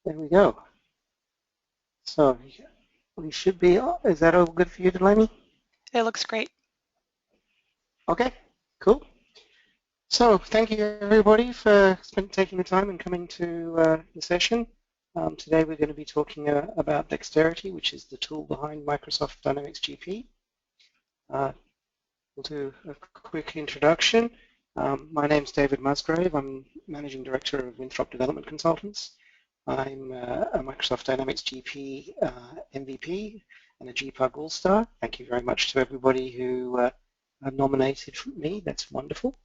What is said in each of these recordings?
There we go. So we should be, is that all good for you, Delaney? It looks great. Okay, cool. So thank you everybody for taking the time and coming to the session. Today we're going to be talking about Dexterity, which is the tool behind Microsoft Dynamics GP. We'll do a quick introduction. My name's David Musgrave. I'm Managing Director of Winthrop Development Consultants. I'm a Microsoft Dynamics GP MVP and a GPUG All-Star. Thank you very much to everybody who nominated me. That's wonderful.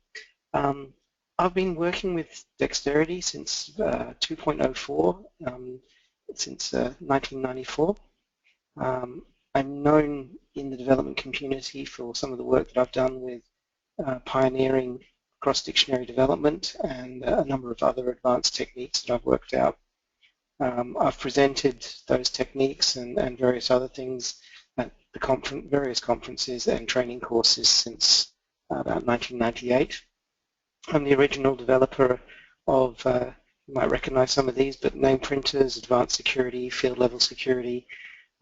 I've been working with Dexterity since 2.04, since 1994. I'm known in the development community for some of the work that I've done with pioneering cross-dictionary development and a number of other advanced techniques that I've worked out. I've presented those techniques and various other things at the various conferences and training courses since about 1998. I'm the original developer of, you might recognize some of these, but name printers, advanced security, field level security.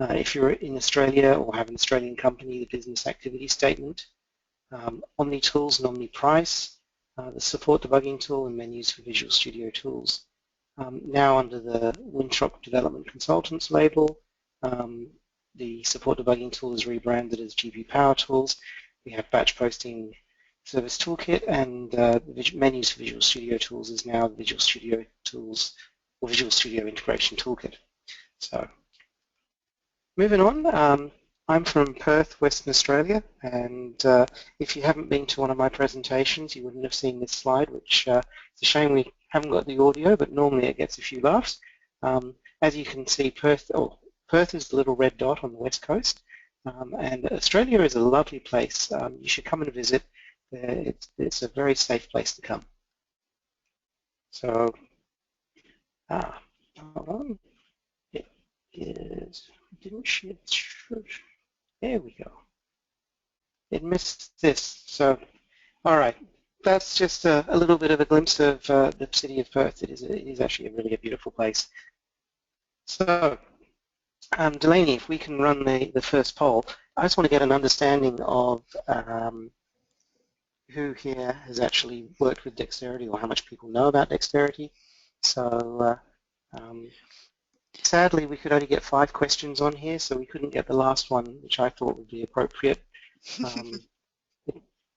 If you're in Australia or have an Australian company, the business activity statement, Omni Tools and Omni Price, the support debugging tool and menus for Visual Studio Tools. Now under the Winthrop Development Consultants label, the support debugging tool is rebranded as GP Power Tools. We have batch posting service toolkit, and the menus for Visual Studio Tools is now the Visual Studio Tools or Visual Studio Integration Toolkit. So moving on, I'm from Perth, Western Australia, and if you haven't been to one of my presentations, you wouldn't have seen this slide, which it's a shame we haven't got the audio, but normally it gets a few laughs. As you can see, Perth is the little red dot on the west coast, and Australia is a lovely place. You should come and visit. It's a very safe place to come. So, hold on. It is, didn't she? There we go. It missed this. So, all right. That's just a little bit of a glimpse of the city of Perth. It is actually really a beautiful place. So, Delaney, if we can run the first poll, I just want to get an understanding of who here has actually worked with Dexterity or how much people know about Dexterity. So sadly, we could only get 5 questions on here, so we couldn't get the last one, which I thought would be appropriate.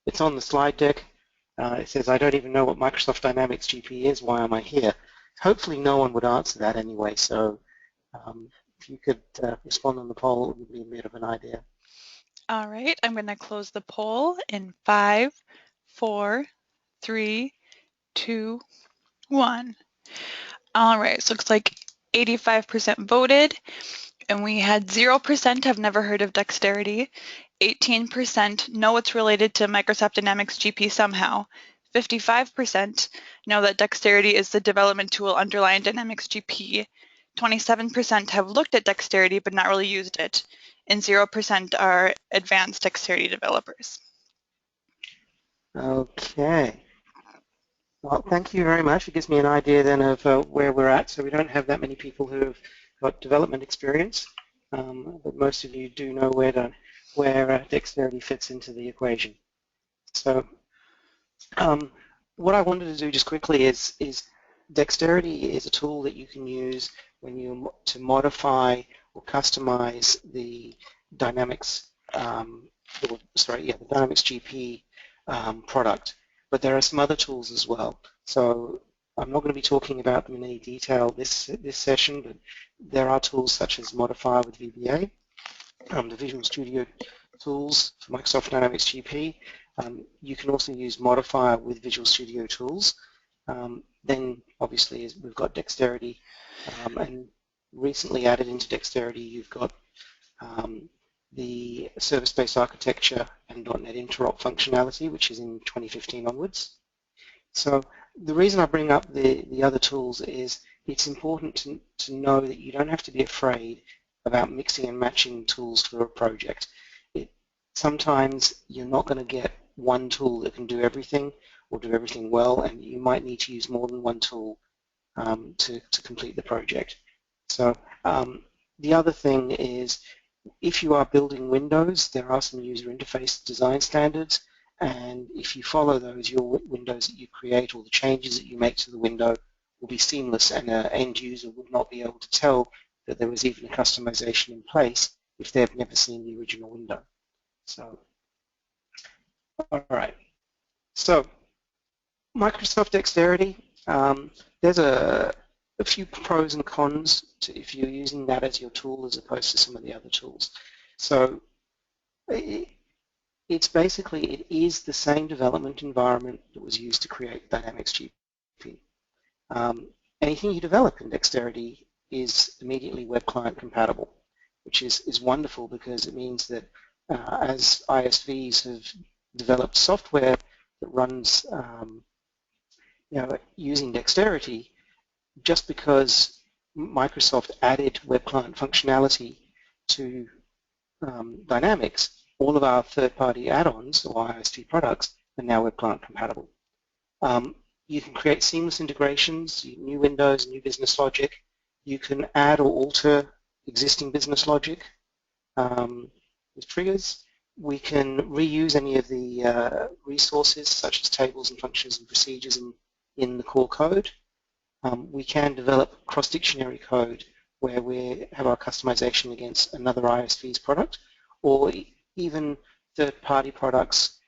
It's on the slide deck. It says, I don't even know what Microsoft Dynamics GP is. Why am I here? Hopefully no one would answer that anyway, so if you could respond on the poll, it would be a bit of an idea. All right, I'm going to close the poll in 5, 4, 3, 2, 1. All right, so it looks like 85% voted, and we had 0% have never heard of Dexterity, 18% know it's related to Microsoft Dynamics GP somehow, 55% know that Dexterity is the development tool underlying Dynamics GP, 27% have looked at Dexterity but not really used it, and 0% are advanced Dexterity developers. Okay. Well, thank you very much. It gives me an idea then of where we're at. So we don't have that many people who have got development experience, but most of you do know where Dexterity fits into the equation. So what I wanted to do just quickly is Dexterity is a tool that you can use when you to modify or customize the Dynamics, the Dynamics GP product. But there are some other tools as well. So I'm not going to be talking about them in any detail this session, but there are tools such as Modifier with VBA, the Visual Studio tools for Microsoft Dynamics GP. You can also use Modifier with Visual Studio Tools. Then obviously we've got Dexterity, and recently added into Dexterity you've got the service-based architecture and .NET interop functionality, which is in 2015 onwards. So the reason I bring up the other tools is it's important to know that you don't have to be afraid about mixing and matching tools for a project. Sometimes you're not going to get one tool that can do everything or do everything well, and you might need to use more than one tool to complete the project. So the other thing is, if you are building Windows, there are some user interface design standards, and if you follow those, your windows that you create or the changes that you make to the window will be seamless, and an end user would not be able to tell that there was even a customization in place if they've never seen the original window. So, all right. So, Microsoft Dexterity, there's a few pros and cons to if you're using that as your tool as opposed to some of the other tools. So it's basically, it is the same development environment that was used to create Dynamics GP. Anything you develop in Dexterity is immediately web client compatible, which is wonderful because it means that as ISVs have developed software that runs using Dexterity, just because Microsoft added web client functionality to Dynamics, all of our third-party add-ons or ISV products are now web client compatible. You can create seamless integrations, new windows, new business logic. You can add or alter existing business logic with triggers. We can reuse any of the resources such as tables and functions and procedures in the core code. We can develop cross-dictionary code where we have our customization against another ISV's product, or even third-party products,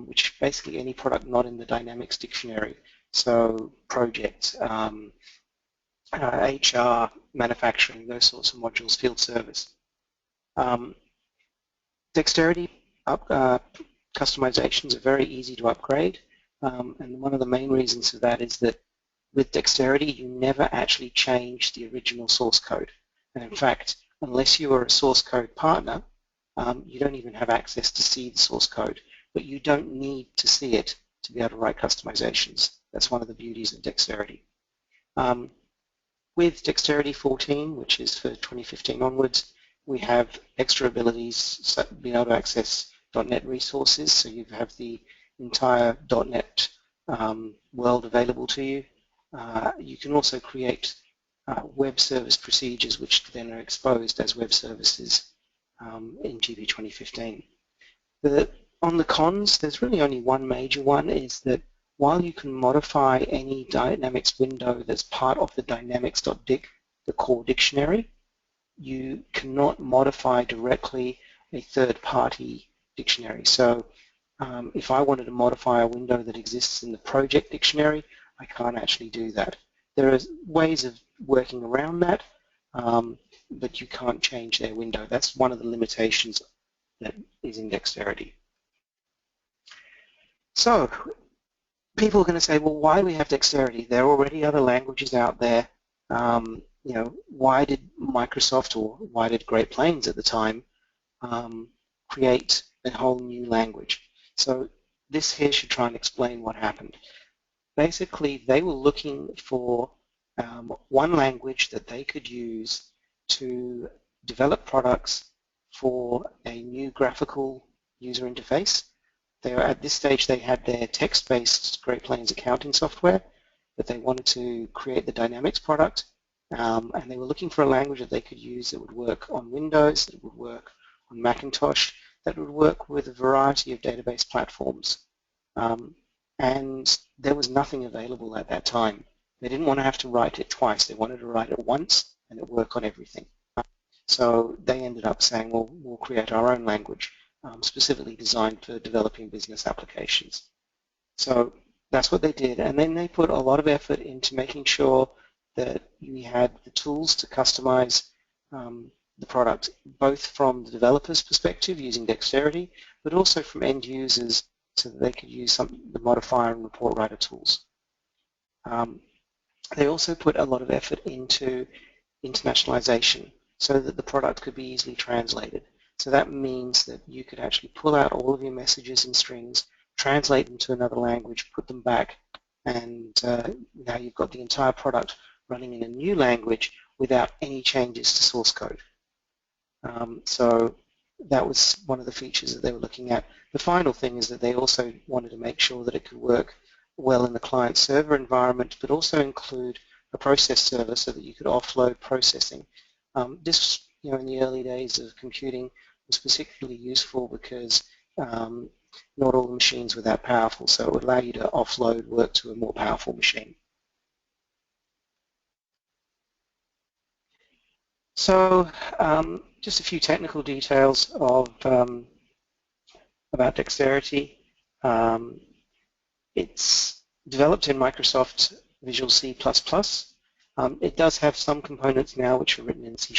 which basically any product not in the Dynamics dictionary. So project, HR, manufacturing, those sorts of modules, field service. Dexterity customizations are very easy to upgrade, and one of the main reasons for that is that with Dexterity, you never actually change the original source code. And in fact, unless you are a source code partner, you don't even have access to see the source code. But you don't need to see it to be able to write customizations. That's one of the beauties of Dexterity. With Dexterity 14, which is for 2015 onwards, we have extra abilities, so being able to access .NET resources, so you have the entire .NET world available to you. You can also create web service procedures which then are exposed as web services in GP 2015. On the cons, there's really only one major one, is that while you can modify any Dynamics window that's part of the dynamics.dic, the core dictionary, you cannot modify directly a third-party dictionary. So if I wanted to modify a window that exists in the project dictionary, I can't actually do that. There are ways of working around that, but you can't change their window. That's one of the limitations that is in Dexterity. So people are going to say, well, why do we have Dexterity? There are already other languages out there. Why did Microsoft, or why did Great Plains at the time, create a whole new language? So this here should try and explain what happened. Basically, they were looking for one language that they could use to develop products for a new graphical user interface. At this stage, they had their text-based Great Plains accounting software, but they wanted to create the Dynamics product, and they were looking for a language that they could use that would work on Windows, that would work on Macintosh, that would work with a variety of database platforms. And there was nothing available at that time. They didn't want to have to write it twice. They wanted to write it once and it work on everything. So they ended up saying, well, we'll create our own language, specifically designed for developing business applications. So that's what they did. And then they put a lot of effort into making sure that we had the tools to customize the product, both from the developer's perspective using Dexterity, but also from end users so that they could use the modifier and report writer tools. They also put a lot of effort into internationalization so that the product could be easily translated. So that means that you could actually pull out all of your messages and strings, translate them to another language, put them back, and now you've got the entire product running in a new language without any changes to source code. So that was one of the features that they were looking at. The final thing is that they also wanted to make sure that it could work well in the client-server environment, but also include a process server so that you could offload processing. This, in the early days of computing was particularly useful because not all the machines were that powerful, so it would allow you to offload work to a more powerful machine. So just a few technical details of about Dexterity. It's developed in Microsoft Visual C++. It does have some components now which are written in C#,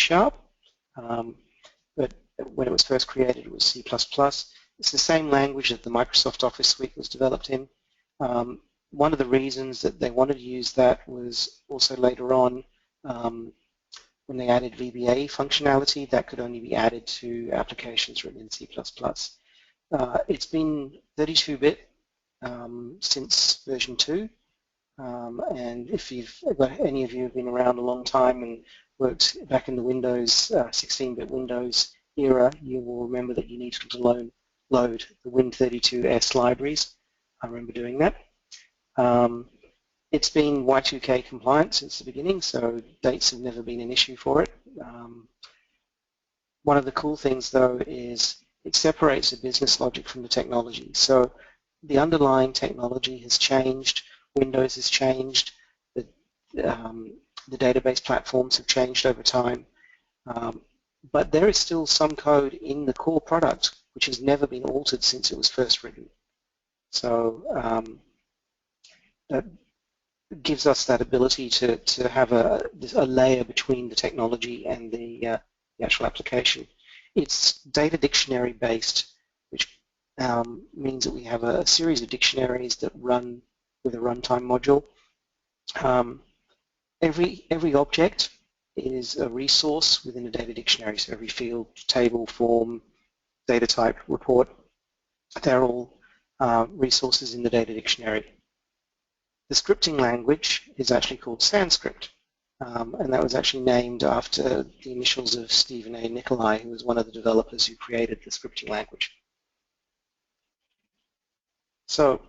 but when it was first created it was C++. It's the same language that the Microsoft Office suite was developed in. One of the reasons that they wanted to use that was also later on when they added VBA functionality that could only be added to applications written in C++. It's been 32-bit since version 2, and if any of you have been around a long time and worked back in the Windows 16-bit Windows era, you will remember that you needed to load the Win32s libraries. I remember doing that. It's been Y2K compliant since the beginning, so dates have never been an issue for it. One of the cool things, though, is it separates the business logic from the technology. So the underlying technology has changed, Windows has changed, the database platforms have changed over time, but there is still some code in the core product which has never been altered since it was first written. So that gives us that ability to have a layer between the technology and the actual application. It's data dictionary based, which means that we have a series of dictionaries that run with a runtime module. Every object is a resource within a data dictionary, so every field, table, form, data type, report, they're all resources in the data dictionary. The scripting language is actually called Sanskrit, and that was actually named after the initials of Stephen A. Nikolai, who was one of the developers who created the scripting language. So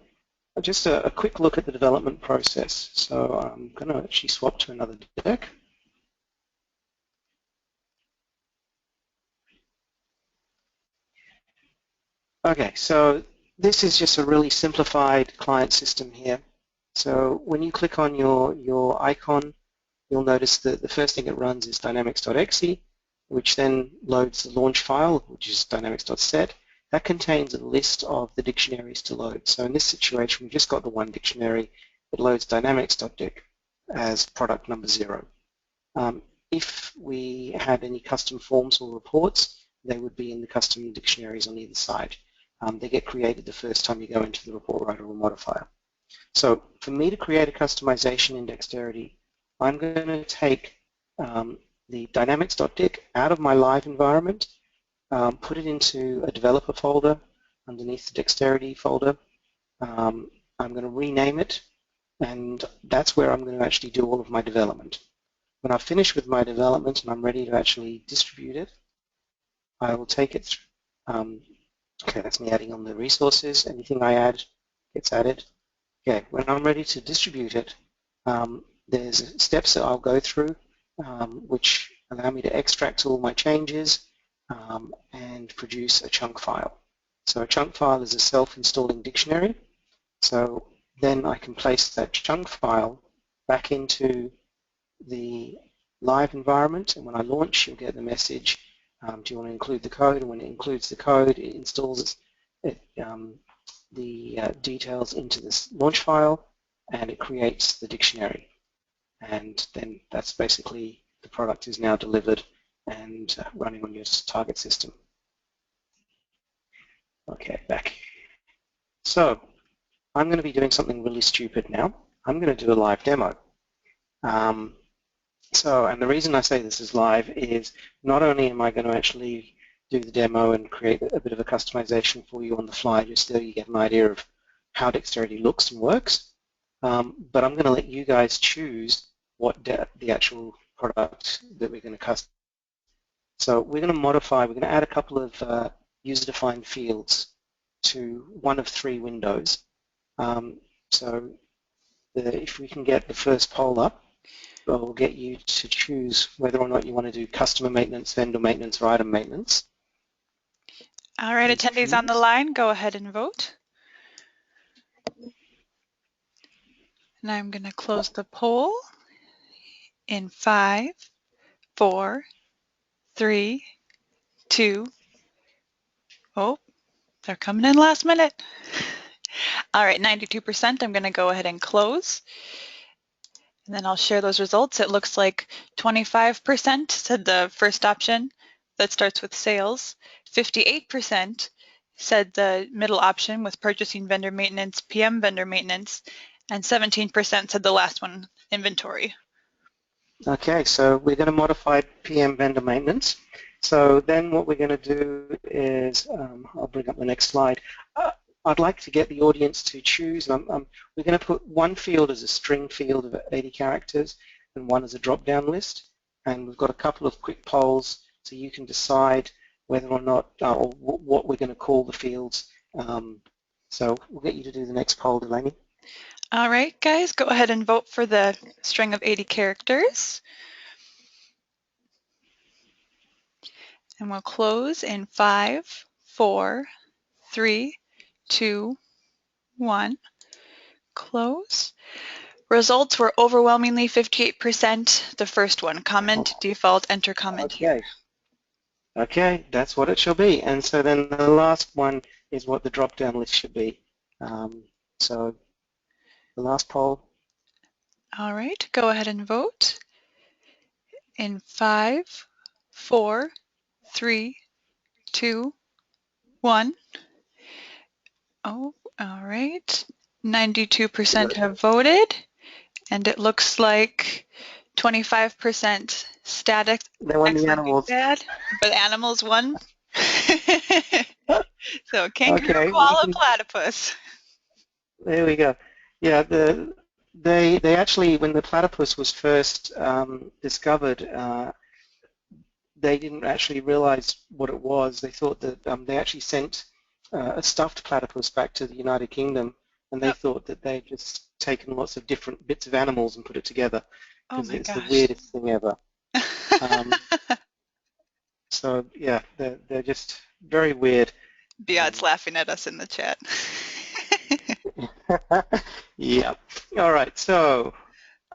just a quick look at the development process. So I'm going to actually swap to another deck. Okay, so this is just a really simplified client system here. So when you click on your icon, you'll notice that the first thing it runs is dynamics.exe, which then loads the launch file, which is dynamics.set. That contains a list of the dictionaries to load. So in this situation, we've just got the one dictionary. It loads dynamics.dic as product number 0. If we had any custom forms or reports, they would be in the custom dictionaries on either side. They get created the first time you go into the report writer or modifier. So for me to create a customization in Dexterity, I'm going to take the dynamics.dic out of my live environment, put it into a developer folder underneath the Dexterity folder. I'm going to rename it, and that's where I'm going to actually do all of my development. When I've finished with my development and I'm ready to actually distribute it, I will take it through. Okay, that's me adding on the resources. Anything I add gets added. Okay, when I'm ready to distribute it, there's steps that I'll go through which allow me to extract all my changes and produce a chunk file. So a chunk file is a self-installing dictionary. So then I can place that chunk file back into the live environment, and when I launch, you'll get the message, do you want to include the code? And when it includes the code, it installs the details into this launch file, and it creates the dictionary. And then that's basically the product is now delivered and running on your target system. Okay, back. So I'm going to be doing something really stupid now. I'm going to do a live demo. And the reason I say this is live is not only am I going to actually do the demo and create a bit of a customization for you on the fly, just so you get an idea of how Dexterity looks and works, but I'm going to let you guys choose what the actual product that we're going to custom. So we're going to modify, we're going to add a couple of user-defined fields to one of 3 windows. So if we can get the first poll up. will get you to choose whether or not you want to do customer maintenance, vendor maintenance, or item maintenance. All right, attendees on the line, go ahead and vote. And I'm going to close the poll in 5, 4, 3, 2. Oh, they're coming in last minute. All right, 92%. I'm going to go ahead and close. And then I'll share those results. It looks like 25% said the first option that starts with sales. 58% said the middle option with purchasing, vendor maintenance, PM vendor maintenance, and 17% said the last one, inventory. Okay, so we're going to modify PM vendor maintenance. So then what we're going to do is, I'll bring up the next slide. I'd like to get the audience to choose. We're going to put one field as a string field of 80 characters and one as a drop-down list. And we've got a couple of quick polls so you can decide whether or not, or what we're going to call the fields. So we'll get you to do the next poll, Delaney. All right, guys, go ahead and vote for the string of 80 characters. And we'll close in 5, 4, 3, 2, 1. Close. Results were overwhelmingly 58%. The first one, comment, default, enter comment here. Okay, that's what it shall be. And so then the last one is what the drop-down list should be. So the last poll. All right, go ahead and vote. In 5, 4, 3, 2, 1. Oh, all right. 92% have voted, and it looks like 25% static. They won the animals. Bad, but animals won. So kangaroo, Okay, koala, platypus. there we go. Yeah, they actually, when the platypus was first discovered, they didn't actually realize what it was. They thought that they actually sent a stuffed platypus back to the United Kingdom, and they thought that they'd just taken lots of different bits of animals and put it together, because it's the weirdest thing ever. So yeah, they're just very weird. Biat's laughing at us in the chat. Yeah. All right. So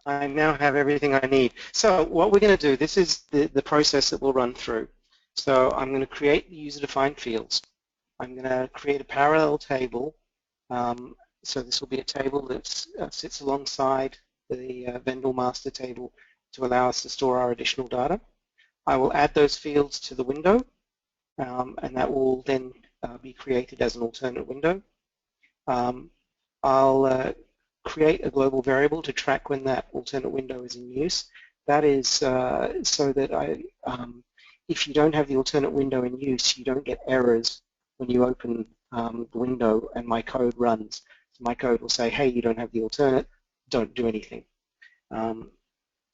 I now have everything I need. So what we're going to do, this is the process that we'll run through. So I'm going to create the user-defined fields. I'm going to create a parallel table. So this will be a table that sits alongside the vendor master table to allow us to store our additional data. I will add those fields to the window, and that will then be created as an alternate window. I'll create a global variable to track when that alternate window is in use. That is so that if you don't have the alternate window in use, you don't get errors when you open the window and my code runs. So my code will say, hey, you don't have the alternate, don't do anything.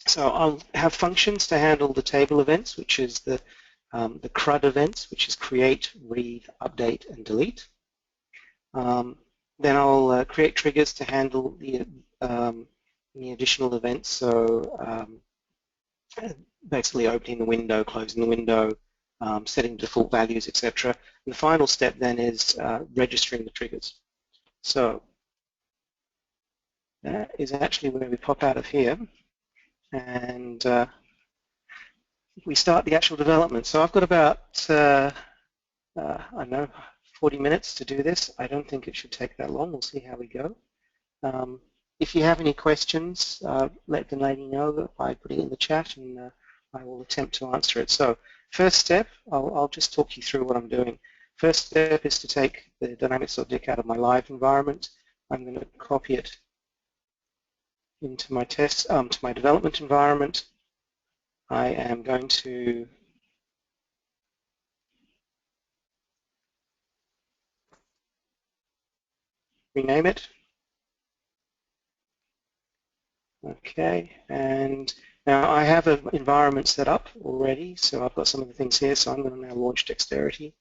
So I'll have functions to handle the table events, which is the CRUD events, which is create, read, update, and delete. Then I'll create triggers to handle the additional events, so basically opening the window, closing the window, setting default values, etc. And the final step then is registering the triggers. So that is actually where we pop out of here, and we start the actual development. So I've got about, I don't know, 40 minutes to do this. I don't think it should take that long. We'll see how we go. If you have any questions, let the lady know by putting it in the chat, and I will attempt to answer it. So first step, I'll just talk you through what I'm doing. First step is to take the dynamics.dic out of my live environment. I'm going to copy it into my to my development environment. I am going to rename it. Okay, and now I have an environment set up already, so I've got some of the things here, so I'm going to now launch Dexterity.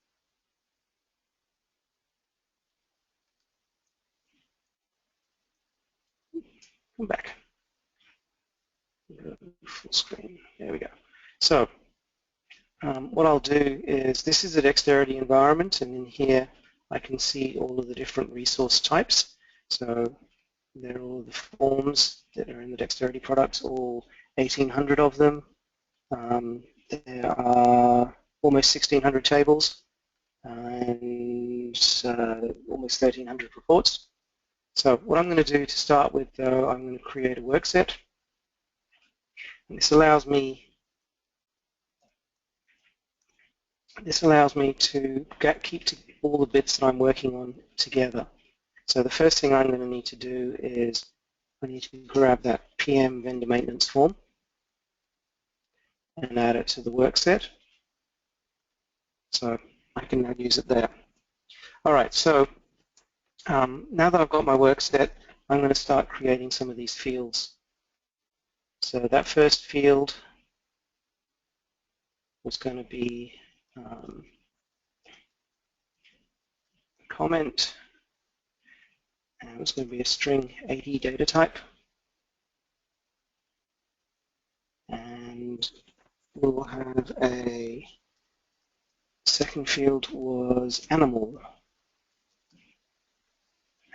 Come back. Go full screen. There we go. So what I'll do is, this is a Dexterity environment, and in here I can see all of the different resource types. So there are all the forms that are in the Dexterity products, all 1,800 of them. There are almost 1,600 tables and almost 1,300 reports. So what I'm going to do to start with, though, I'm going to create a work set. And this allows me to keep all the bits that I'm working on together. So the first thing I'm going to need to do is I need to grab that PM vendor maintenance form and add it to the work set. So I can now use it there. All right, so now that I've got my work set, I'm going to start creating some of these fields. So that first field was going to be comment, and it's going to be a string 80 data type. And we'll have a second field was animal,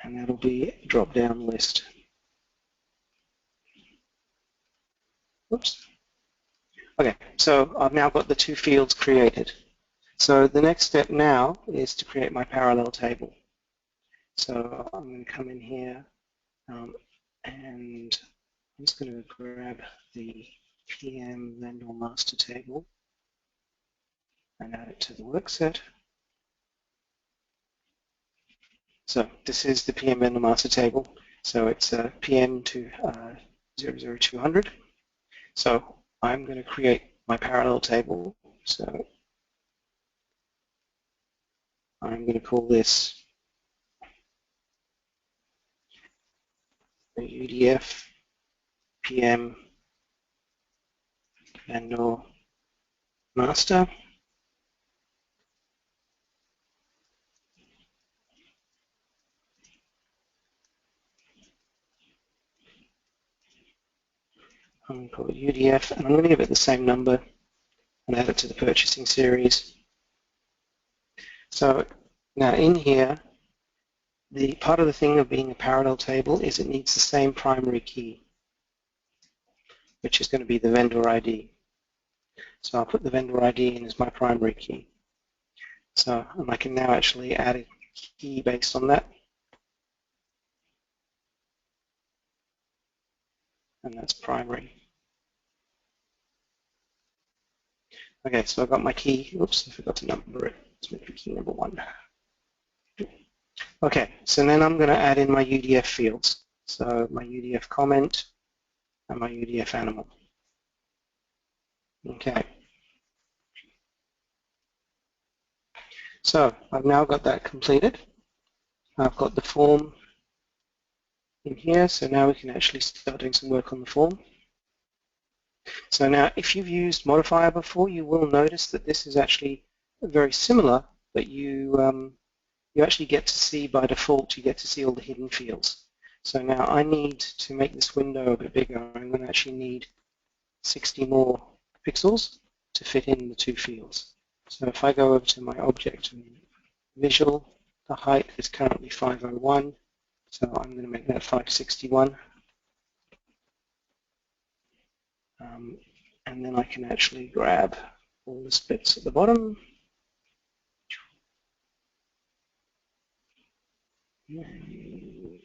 and that'll be a drop-down list. Oops. Okay, so I've now got the two fields created. So the next step now is to create my parallel table. So I'm going to come in here and I'm just going to grab the PM vendor master table and add it to the work set. So this is the PM vendor master table. So it's PM to 00200. So I'm going to create my parallel table. So I'm going to call this the UDF PM vendor master. I'm going to call it UDF, and I'm going to give it the same number and add it to the purchasing series. So now in here, the part of the thing of being a parallel table is it needs the same primary key, which is going to be the vendor ID. So I'll put the vendor ID in as my primary key. So and I can now actually add a key based on that. And that's primary. Okay, so I've got my key. Oops, I forgot to number it. Let's make it key number 1. Okay, so then I'm going to add in my UDF fields. So my UDF comment and my UDF animal. Okay. So I've now got that completed. I've got the form in here, so now we can actually start doing some work on the form. So now, if you've used modifier before, you will notice that this is actually very similar, but you actually get to see by default, you get to see all the hidden fields. So now I need to make this window a bit bigger. I'm going to actually need 60 more pixels to fit in the two fields. So if I go over to my object and visual, the height is currently 501, so I'm going to make that 561. And then I can actually grab all the bits at the bottom. And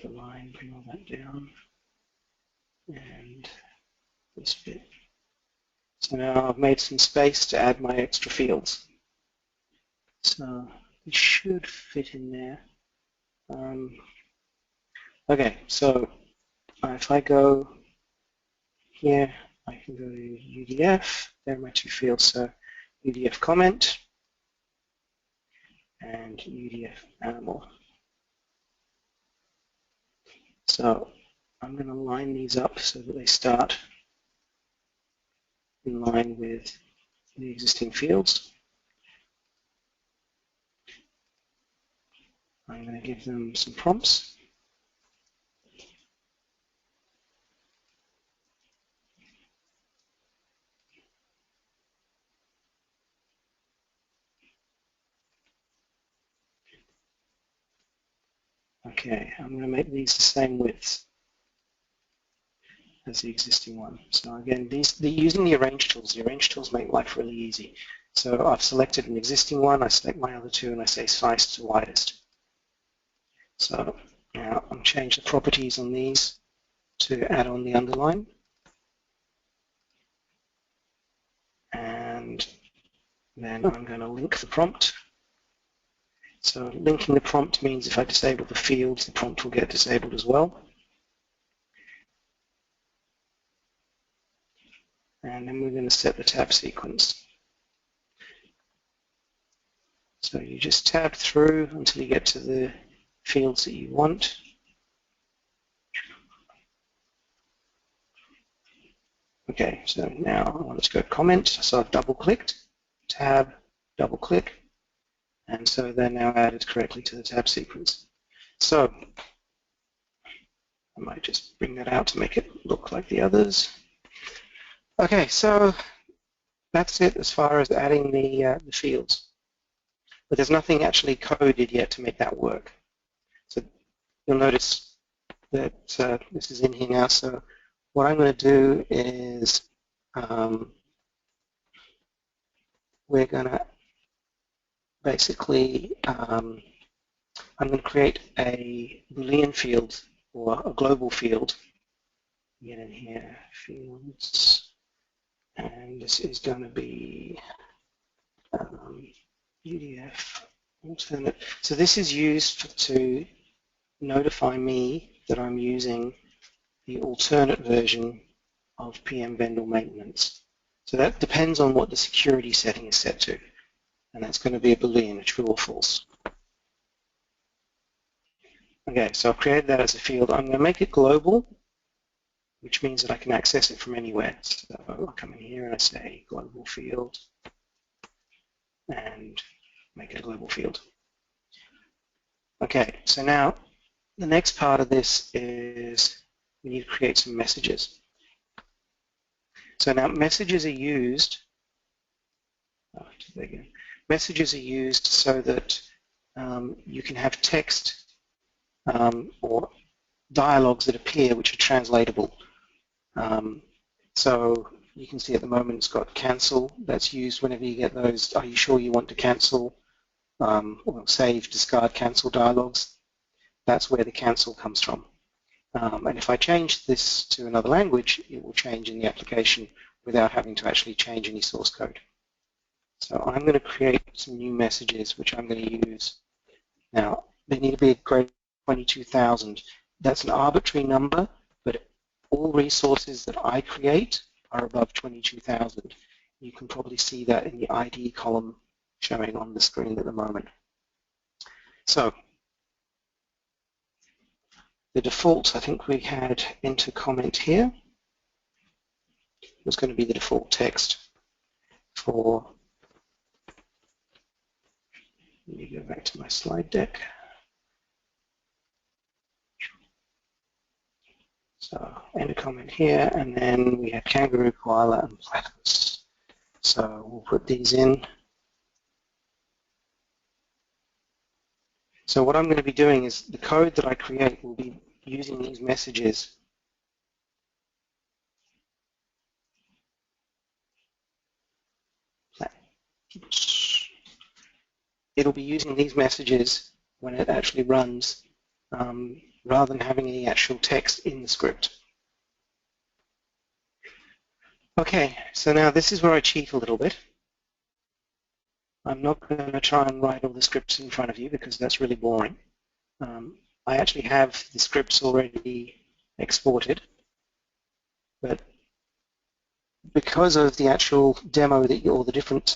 the line, bring all that down. And this bit. So now I've made some space to add my extra fields. So it should fit in there. Okay, so if I go here, I can go to UDF. There are my two fields. So UDF comment and UDF animal. So I'm going to line these up so that they start in line with the existing fields. I'm going to give them some prompts. Okay, I'm going to make these the same width as the existing one. So again, using the arrange tools make life really easy. So I've selected an existing one, I select my other two, and I say size to widest. So now I'm change the properties on these to add on the underline. And then I'm going to link the prompt. So linking the prompt means if I disable the fields, the prompt will get disabled as well. And then we're going to set the tab sequence. So you just tab through until you get to the fields that you want. Okay, so now I want to go comment. So I've double-clicked, tab, double-click, and so they're now added correctly to the tab sequence. So I might just bring that out to make it look like the others. Okay, so that's it as far as adding the fields. But there's nothing actually coded yet to make that work. So you'll notice that this is in here now. So what I'm going to do is we're going to basically, I'm going to create a Boolean field or a global field. Get in here, fields, and this is going to be UDF alternate. So this is used to notify me that I'm using the alternate version of PM Vendor maintenance. So that depends on what the security setting is set to. And that's going to be a Boolean, a true or false. Okay, so I've created that as a field. I'm going to make it global, which means that I can access it from anywhere. So I'll come in here and I say global field and make it a global field. Okay, so now the next part of this is we need to create some messages. So now messages are used, messages are used so that you can have text or dialogues that appear which are translatable. So you can see at the moment it's got cancel. That's used whenever you get those, are you sure you want to cancel, or save, discard, cancel dialogues. That's where the cancel comes from. And if I change this to another language, it will change in the application without having to actually change any source code. So I'm going to create some new messages which I'm going to use. Now, they need to be greater than 22,000. That's an arbitrary number, but all resources that I create are above 22,000. You can probably see that in the ID column showing on the screen at the moment. So the default, I think we had enter comment here, was going to be the default text for, let me go back to my slide deck. So enter comment here, and then we have kangaroo, koala, and platypus. So we'll put these in. So what I'm going to be doing is the code that I create will be using these messages. It'll be using these messages when it actually runs, rather than having any actual text in the script. Okay, so now this is where I cheat a little bit. I'm not going to try and write all the scripts in front of you because that's really boring. I actually have the scripts already exported, but because of the actual demo that or the different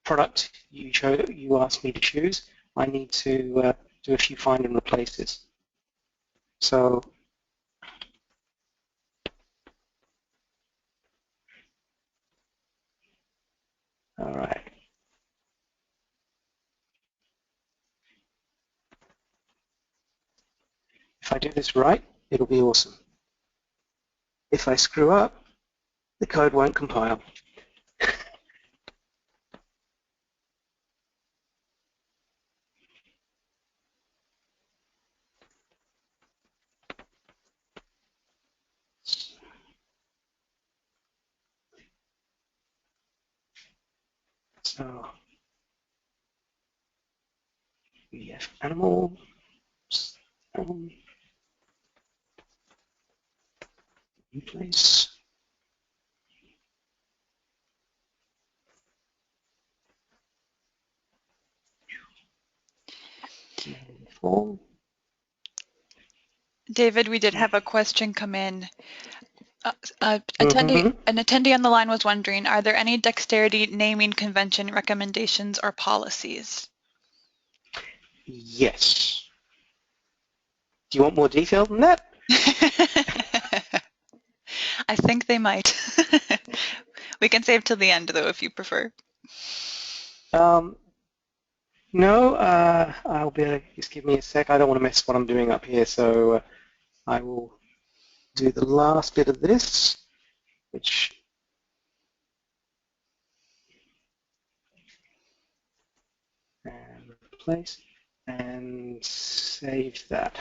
product you asked me to choose, I need to do a few find and replaces. So all right. If I do this right, it'll be awesome. If I screw up, the code won't compile. So UDF animal, replace. Form. David, we did have a question come in. An Mm-hmm. attendee on the line was wondering, are there any dexterity naming convention recommendations or policies? Yes. Do you want more detail than that? I think they might. We can save till the end, though, if you prefer. No, I'll be able to, just give me a sec. I don't want to mess what I'm doing up here, so I will do the last bit of this, which and replace and save that.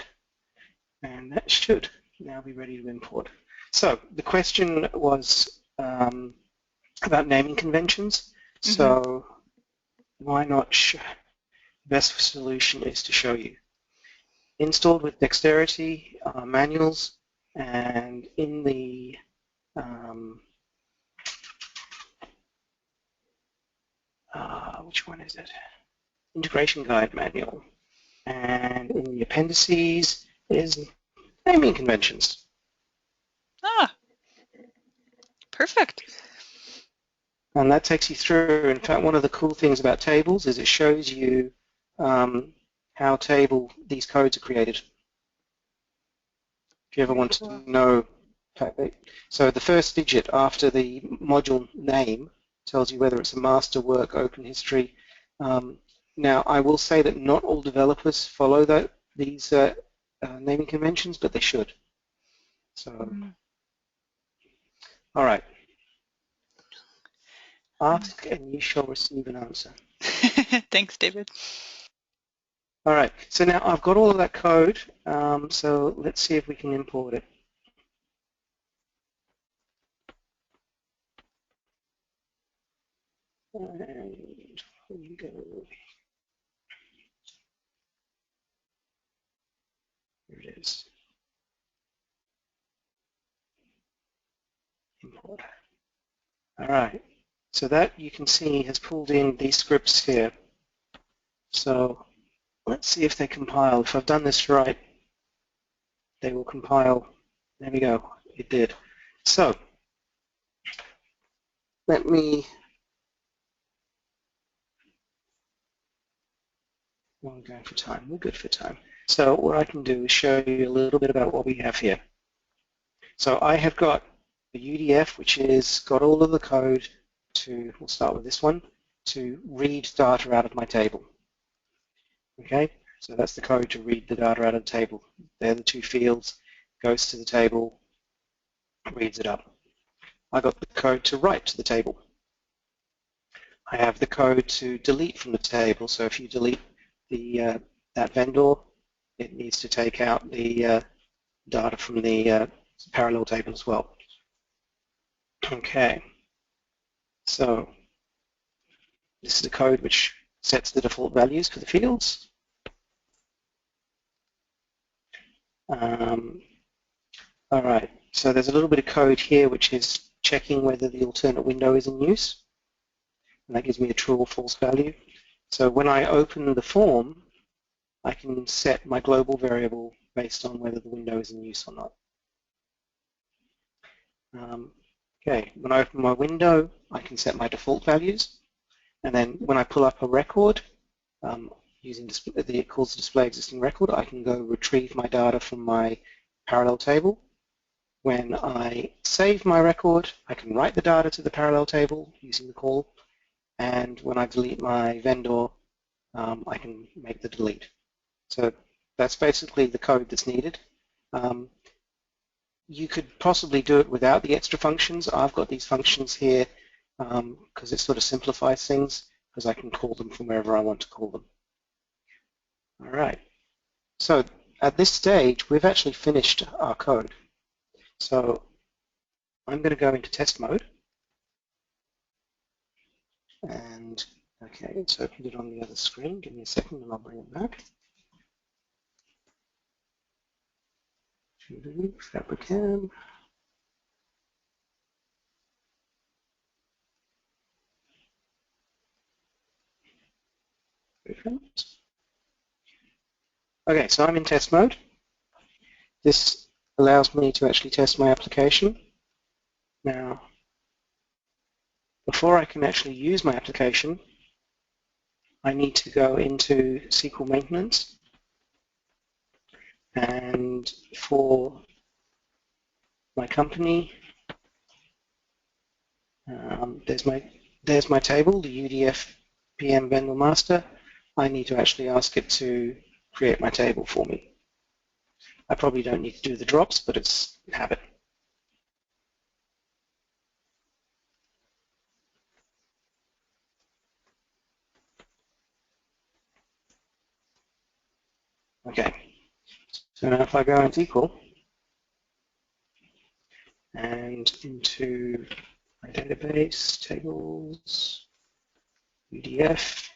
And that should now be ready to import. So the question was about naming conventions. Mm-hmm. So why not? Best solution is to show you. Installed with Dexterity manuals, and in the which one is it? Integration Guide manual. And in the appendices is naming conventions. Ah, perfect. And that takes you through. In fact, one of the cool things about tables is it shows you how these codes are created. If you ever want to know. So the first digit after the module name tells you whether it's a master, work, open history. Now, I will say that not all developers follow these naming conventions, but they should. So, all right. Ask and you shall receive an answer. Thanks, David. All right. So now I've got all of that code. So let's see if we can import it. And here we go. Here it is. Import. All right. So that you can see has pulled in these scripts here. So let's see if they compile. If I've done this right, they will compile. There we go. It did. So let me. Well, we're going for time. We're good for time. So what I can do is show you a little bit about what we have here. So I have got the UDF, which is got all of the code to, we'll start with this one, to read data out of my table. Okay, so that's the code to read the data out of the table. They're the two fields, goes to the table, reads it up. I got the code to write to the table. I have the code to delete from the table. So if you delete that vendor, it needs to take out the data from the parallel table as well. Okay, so this is the code which sets the default values for the fields. All right, so there's a little bit of code here which is checking whether the alternate window is in use. And that gives me a true or false value. So when I open the form, I can set my global variable based on whether the window is in use or not. Okay, when I open my window, I can set my default values. And then when I pull up a record, using the calls to display existing record, I can go retrieve my data from my parallel table. When I save my record, I can write the data to the parallel table using the call. And when I delete my vendor, I can make the delete. So that's basically the code that's needed. You could possibly do it without the extra functions. I've got these functions here because it sort of simplifies things because I can call them from wherever I want to call them. All right. So at this stage, we've actually finished our code. So I'm going to go into test mode. And Okay, it's opened it on the other screen. Give me a second and I'll bring it back. Fabricam. Okay, so I'm in test mode. This allows me to actually test my application. Now, before I can actually use my application, I need to go into SQL maintenance. And for my company, there's my table, the UDF PM vendor master. I need to actually ask it to create my table for me. I probably don't need to do the drops, but it's habit. Okay, so now if I go into SQL and into my database, tables, UDF,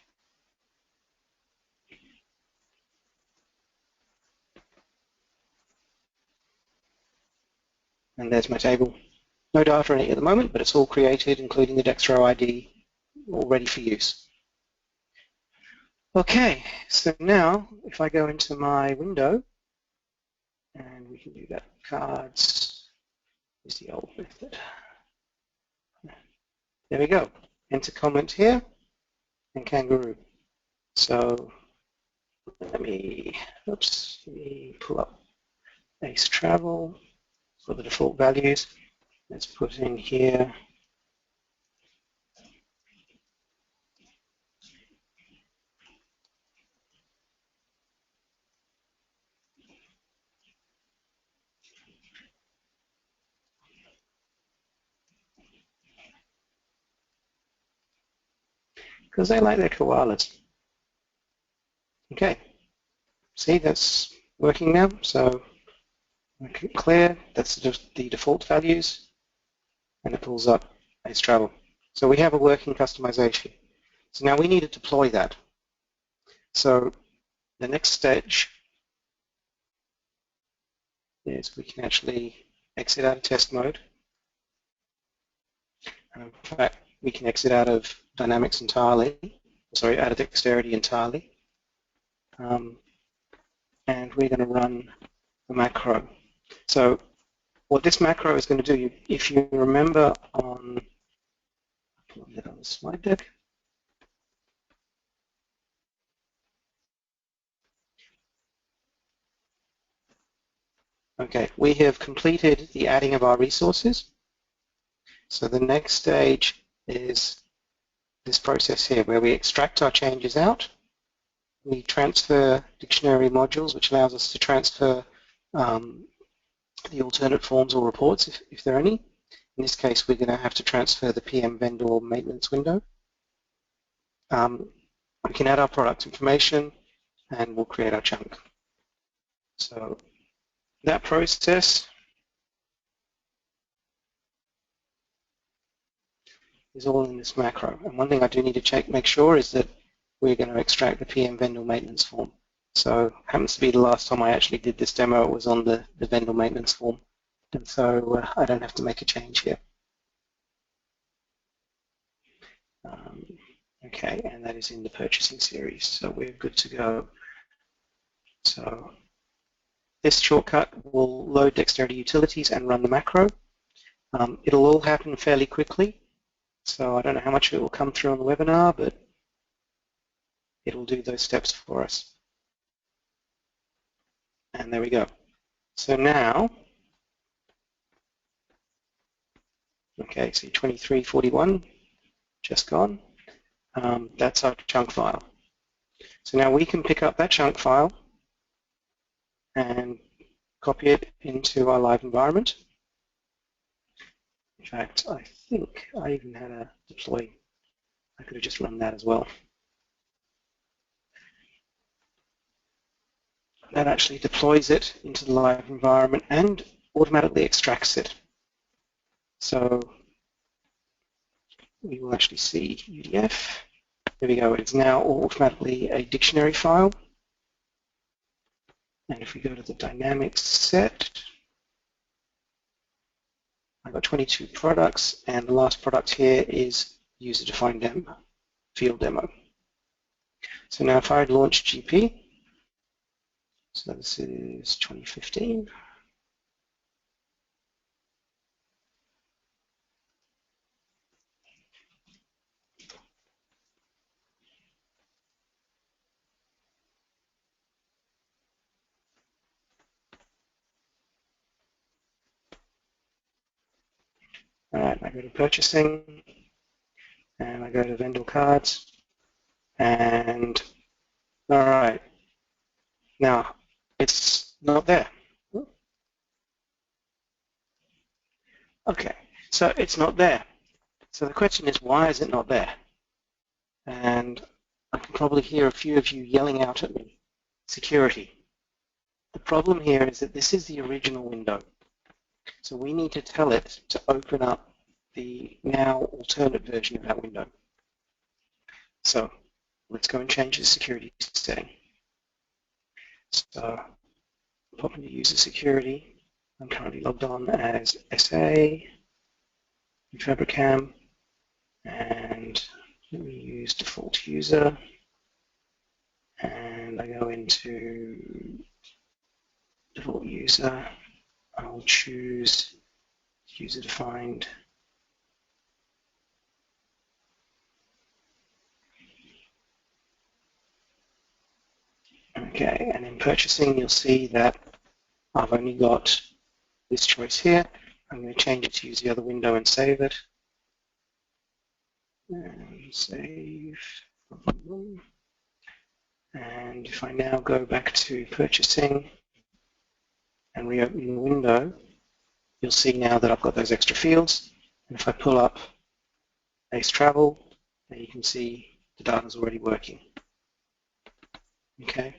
and there's my table. No data in it at the moment, but it's all created, including the Dextro ID, all ready for use. Okay, so now if I go into my window, and we can do that, cards is the old method. There we go. Enter comment here and kangaroo. So let me pull up Ace Travel for the default values. Let's put in here because they like their koalas. Okay, see that's working now. So I can clear, that's the default values, and it pulls up Ace Travel. So we have a working customization. So now we need to deploy that. So the next stage is we can actually exit out of test mode. And in fact, we can exit out of Dynamics entirely, sorry, out of Dexterity entirely. And we're going to run the macro. So what this macro is going to do, if you remember on the slide deck, okay, we have completed the adding of our resources. So the next stage is this process here where we extract our changes out. We transfer dictionary modules, which allows us to transfer the alternate forms or reports, if there are any. In this case, we're going to have to transfer the PM vendor maintenance window. We can add our product information, and we'll create our chunk. So that process is all in this macro. And one thing I do need to make sure is that we're going to extract the PM vendor maintenance form. So it happens to be the last time I actually did this demo, it was on the vendor maintenance form. And so I don't have to make a change here. Okay, and that is in the purchasing series, so we're good to go. So this shortcut will load Dexterity utilities and run the macro. It'll all happen fairly quickly, so I don't know how much it will come through on the webinar, but it'll do those steps for us. And there we go. So now, okay, so 2341, just gone. That's our chunk file. So now we can pick up that chunk file and copy it into our live environment. In fact, I think I even had a deploy. I could have just run that as well. That actually deploys it into the live environment and automatically extracts it. So we will actually see UDF. There we go. It's now automatically a dictionary file. And if we go to the dynamics set, I've got 22 products, and the last product here is user-defined demo, field demo. So now if I launch GP, so this is 2015. All right, I go to purchasing, and I go to vendor cards, and all right, now it's not there. Okay, so it's not there. So the question is, why is it not there? And I can probably hear a few of you yelling out at me, security. The problem here is that this is the original window. So we need to tell it to open up the now alternate version of that window. So let's go and change the security setting. So pop into user security. I'm currently logged on as SA in Fabricam, and let me use default user, and I go into default user. I'll choose user defined. Okay, and in purchasing you'll see that I've only got this choice here. I'm going to change it to use the other window and save it. And save. And if I now go back to purchasing and reopen the window, you'll see now that I've got those extra fields. And if I pull up Ace Travel, then you can see the data's already working. Okay.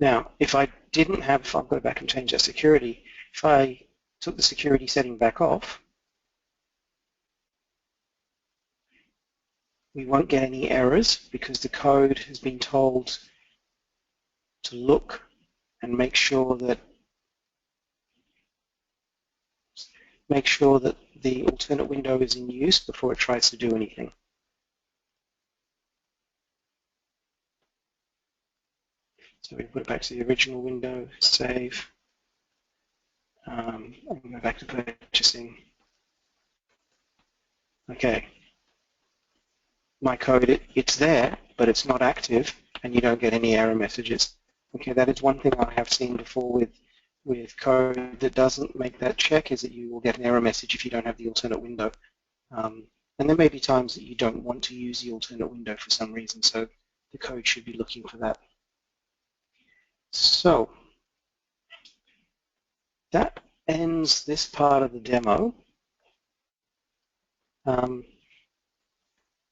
Now, if I didn't have, if I go back and change that security, if I took the security setting back off, we won't get any errors because the code has been told to look and make sure that the alternate window is in use before it tries to do anything. So we put it back to the original window, save, and go back to purchasing. Okay, my code, it's there, but it's not active, and you don't get any error messages. Okay, that is one thing I have seen before with code that doesn't make that check, is that you will get an error message if you don't have the alternate window. And there may be times that you don't want to use the alternate window for some reason, so the code should be looking for that. So that ends this part of the demo.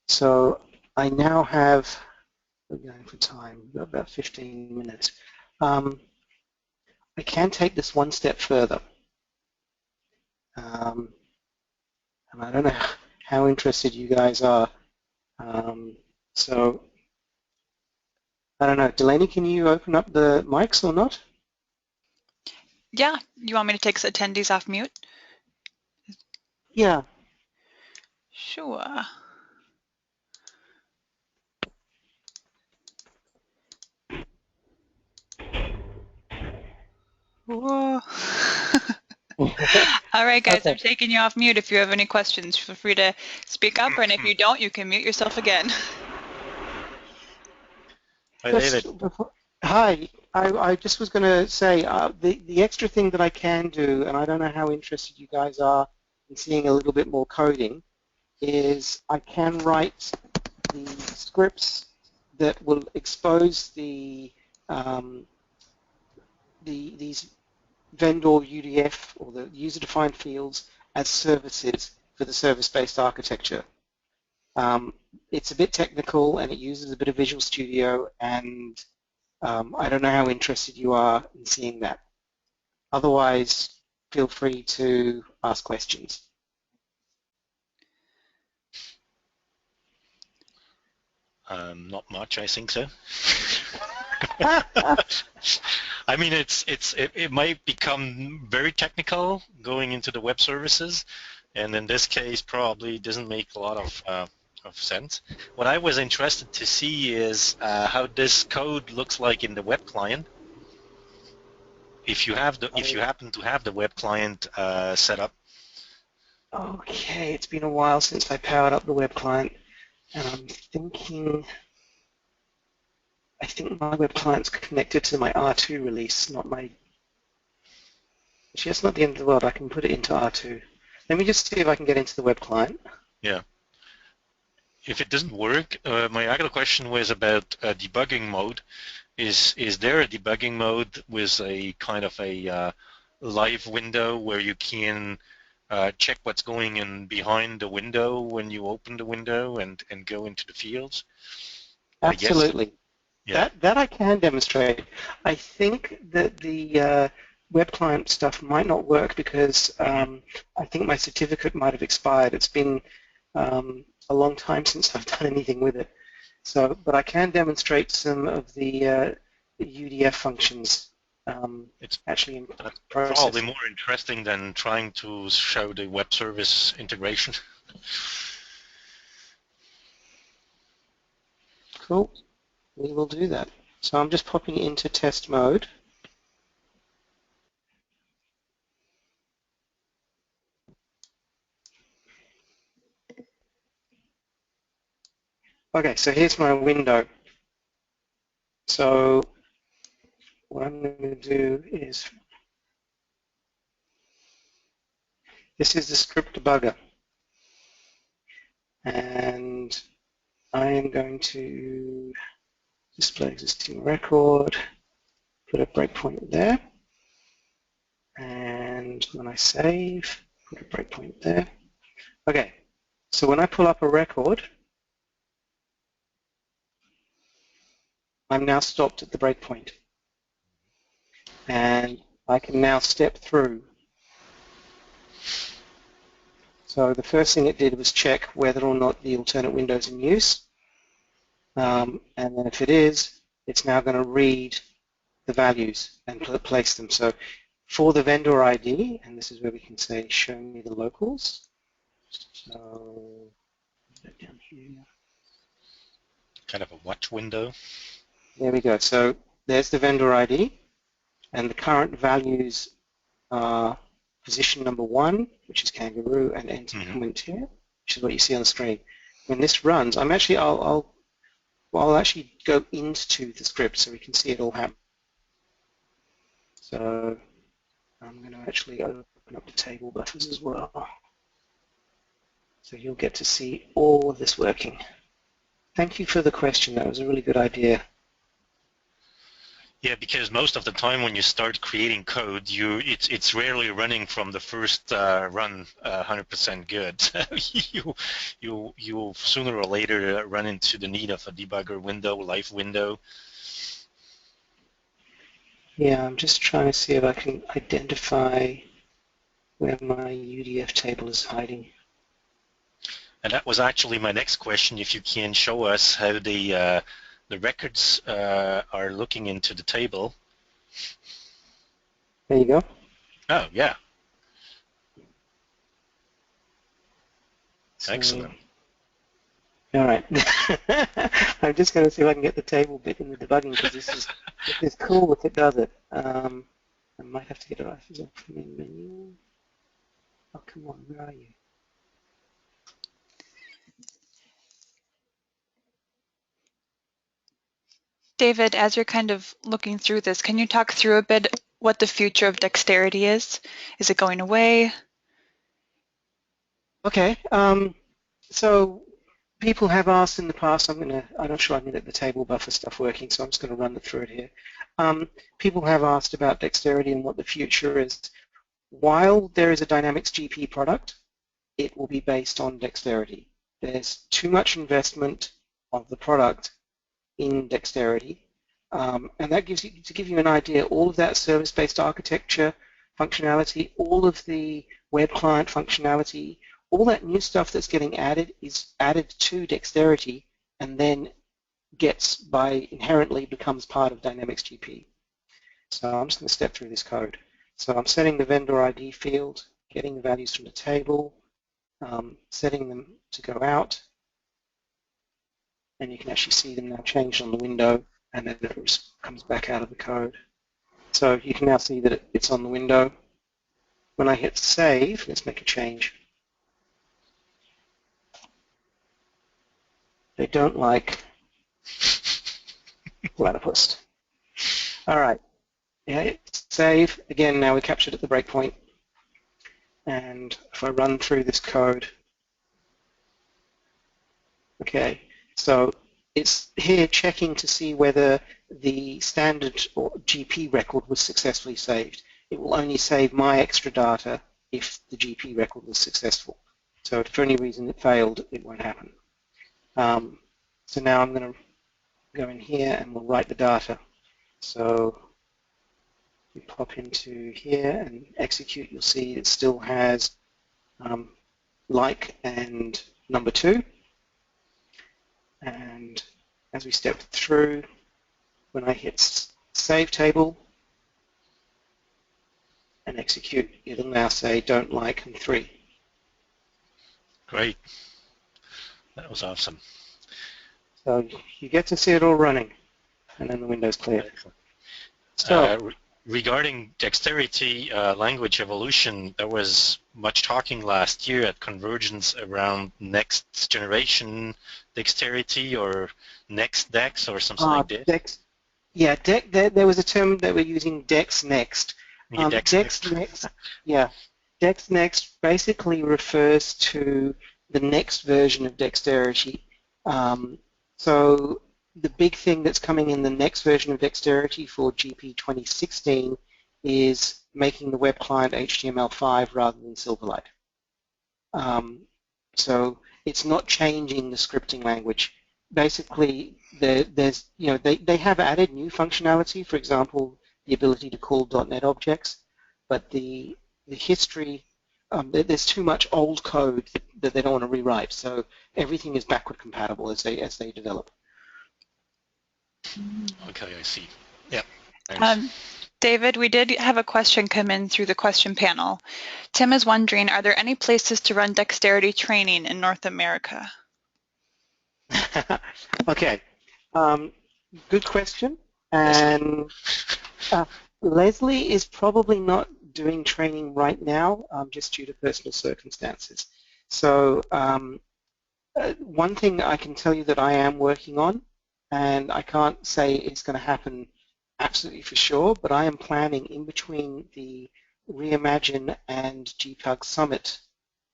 So I now have, we're going for time, we've got about 15 minutes. I can take this one step further. And I don't know how interested you guys are. So I don't know, Delaney, can you open up the mics or not? Yeah, you want me to take attendees off mute? Yeah. Sure. Whoa. All right, guys, Okay. I'm taking you off mute. If you have any questions, feel free to speak up, and if you don't, you can mute yourself again. Hi, David. Hi, I just was going to say the extra thing that I can do, and I don't know how interested you guys are in seeing a little bit more coding, is I can write the scripts that will expose these vendor UDF or the user-defined fields as services for the service-based architecture. It's a bit technical and it uses a bit of Visual Studio, and I don't know how interested you are in seeing that. Otherwise, feel free to ask questions. Not much, I think so. I mean, it might become very technical going into the web services, and in this case, probably doesn't make a lot of sense. What I was interested to see is how this code looks like in the web client. If you happen to have the web client set up. Okay, it's been a while since I powered up the web client, and I think my web client's connected to my R2 release, not my. Actually, that's not the end of the world. I can put it into R2. Let me just see if I can get into the web client. Yeah. If it doesn't work, my other question was about debugging mode. Is there a debugging mode with a kind of a live window where you can check what's going in behind the window when you open the window and go into the fields? Absolutely. Yeah. That I can demonstrate. I think that the web client stuff might not work because I think my certificate might have expired. It's been a long time since I've done anything with it. So, but I can demonstrate some of the UDF functions It's actually in probably process. more interesting than trying to show the web service integration. Cool. We will do that. So I'm just popping it into test mode. Okay, so here's my window. So what I'm going to do is, this is the script debugger. And I am going to display existing record, put a breakpoint there. And when I save, put a breakpoint there. Okay, so when I pull up a record, I'm now stopped at the breakpoint. And I can now step through. So the first thing it did was check whether or not the alternate window is in use. And then if it is, it's now going to read the values and place them. So for the vendor ID, and this is where we can say, show me the locals. So down here. Kind of a watch window. There we go. So there's the vendor ID, and the current values are position number 1, which is kangaroo, and enter comment here, which is what you see on the screen. When this runs, I'll actually go into the script so we can see it all happen. So I'm going to actually open up the table buffers as well. So you'll get to see all of this working. Thank you for the question. That was a really good idea. Yeah, because most of the time when you start creating code, it's rarely running from the first run 100% good. you sooner or later run into the need of a debugger window, live window. Yeah, I'm just trying to see if I can identify where my UDF table is hiding. And that was actually my next question, if you can show us how the records are looking into the table. There you go. Oh, yeah. So, excellent. All right. I'm just going to see if I can get the table bit in the debugging because this is cool if it does it. I might have to get it right from the menu. Oh, come on, where are you? David, as you're kind of looking through this, can you talk through a bit what the future of dexterity is? Is it going away? Okay. So people have asked in the past, I'm not sure I can get the table buffer stuff working, so I'm just going to run through it here. People have asked about dexterity and what the future is. While there is a Dynamics GP product, it will be based on dexterity. There's too much investment of the product in dexterity, and that gives you, to give you an idea, all of that service-based architecture functionality, all of the web client functionality, all that new stuff that's getting added is added to dexterity and then inherently becomes part of Dynamics GP. So I'm just going to step through this code. So I'm setting the vendor ID field, getting the values from the table, setting them to go out, and you can actually see them now changed on the window, and then it comes back out of the code. So you can now see that it's on the window. When I hit save, let's make a change. They don't like platypus. All right. Yeah, save. Again, now we're captured at the breakpoint. And if I run through this code, okay, so it's here checking to see whether the standard or GP record was successfully saved. It will only save my extra data if the GP record was successful. So if for any reason it failed, it won't happen. So now I'm going to go in here and we'll write the data. So we pop into here and execute. You'll see it still has like and number 2. And as we step through, when I hit save table and execute, it'll now say don't like and 3. Great. That was awesome. So you get to see it all running, and then the window's clear. So regarding dexterity language evolution, there was much talking last year at Convergence around next generation dexterity or next dex or something like that. Dex, yeah, there was a term that we're using, dex next. Dex next, yeah. Dex next basically refers to the next version of dexterity. So the big thing that's coming in the next version of Dexterity for GP 2016 is making the web client HTML5 rather than Silverlight. So it's not changing the scripting language. Basically, there's they have added new functionality, for example, the ability to call .NET objects, but the history, there's too much old code that they don't want to rewrite. So everything is backward compatible as they develop. Okay, I see. Yeah. David, we did have a question come in through the question panel. Tim is wondering, are there any places to run dexterity training in North America? Okay, good question. And Leslie is probably not doing training right now, just due to personal circumstances. So one thing I can tell you that I am working on, and I can't say it's going to happen absolutely for sure, but I am planning in between the Reimagine and GPUG Summit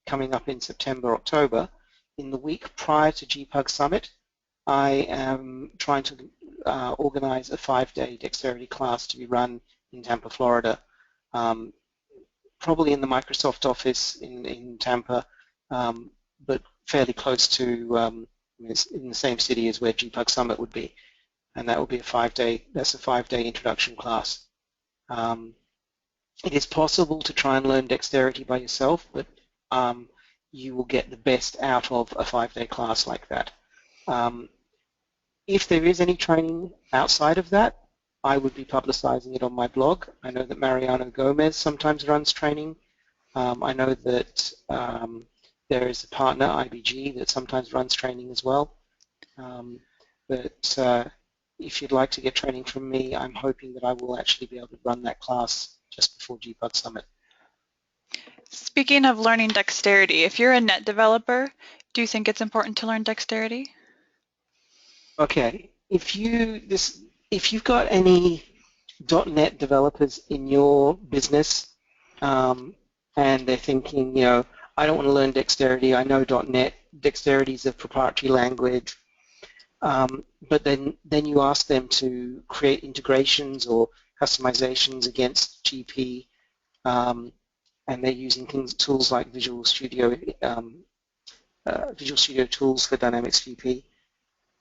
coming up in September, October, in the week prior to GPUG Summit, I am trying to organize a 5-day dexterity class to be run in Tampa, Florida, probably in the Microsoft office in Tampa, but fairly close to in the same city as where GPUG Summit would be, and that will be a 5-day introduction class. It is possible to try and learn dexterity by yourself, but you will get the best out of a 5-day class like that. If there is any training outside of that, I would be publicizing it on my blog. I know that Mariano Gomez sometimes runs training. I know that there is a partner, IBG, that sometimes runs training as well. But if you'd like to get training from me, I'm hoping that I will actually be able to run that class just before GPUG Summit. Speaking of learning dexterity, if you're a net developer, do you think it's important to learn dexterity? Okay, if you've got any .NET developers in your business and they're thinking, I don't want to learn dexterity, I know .NET, dexterity is a proprietary language, but then you ask them to create integrations or customizations against GP, and they're using tools like Visual Studio tools for Dynamics GP.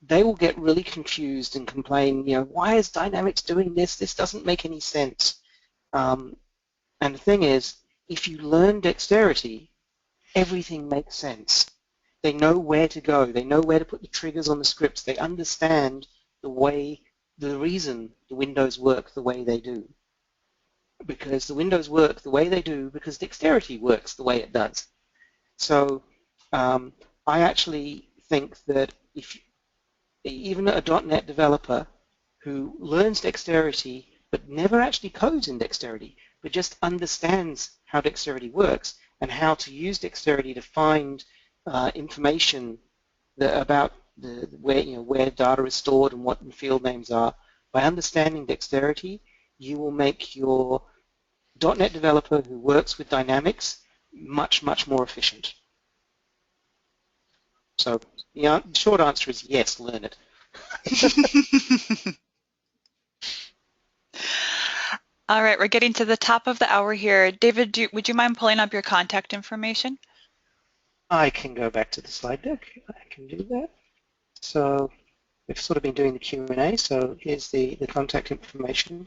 They will get really confused and complain, why is Dynamics doing this? This doesn't make any sense. And the thing is, if you learn dexterity, everything makes sense. they know where to go. They know where to put the triggers on the scripts. They understand the reason the windows work the way they do. Because the windows work the way they do because Dexterity works the way it does. So I actually think that if even a .NET developer who learns Dexterity but never actually codes in Dexterity, but just understands how Dexterity works and how to use Dexterity to find information about where data is stored and what the field names are, by understanding Dexterity, you will make your .NET developer who works with Dynamics much, much more efficient. So the short answer is yes, learn it. All right, we're getting to the top of the hour here. David, would you mind pulling up your contact information? I can go back to the slide deck. I can do that. So we've sort of been doing the Q&A, so here's the contact information.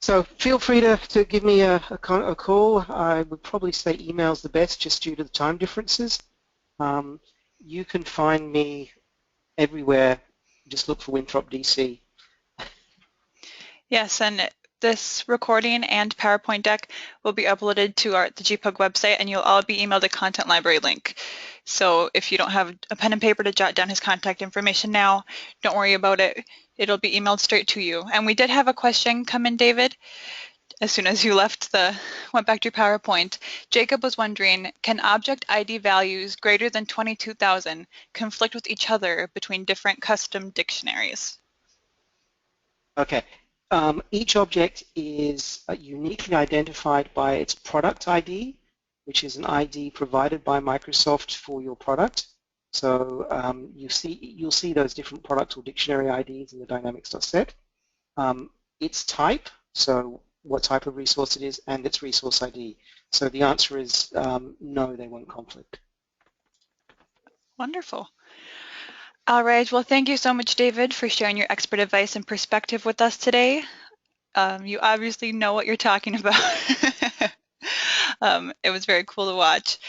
So feel free to give me a call. I would probably say email's the best just due to the time differences. You can find me everywhere. Just look for Winthrop DC. Yes, and this recording and PowerPoint deck will be uploaded to the GPUG website, and you'll all be emailed a content library link. So if you don't have a pen and paper to jot down his contact information now, don't worry about it. It'll be emailed straight to you. And we did have a question come in, David, as soon as you went back to your PowerPoint. Jacob was wondering, can object ID values greater than 22,000 conflict with each other between different custom dictionaries? Okay. Each object is uniquely identified by its product ID, which is an ID provided by Microsoft for your product. So you'll see those different product or dictionary IDs in the dynamics.set. Its type, so what type of resource it is, and its resource ID. So the answer is no, they won't conflict. Wonderful. All right. Well, thank you so much, David, for sharing your expert advice and perspective with us today. You obviously know what you're talking about. It was very cool to watch.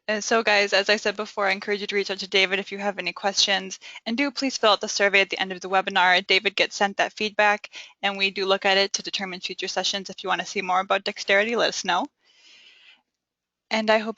And so, guys, as I said before, I encourage you to reach out to David if you have any questions. And do please fill out the survey at the end of the webinar. David gets sent that feedback, and we do look at it to determine future sessions. If you want to see more about Dexterity, let us know. And I hope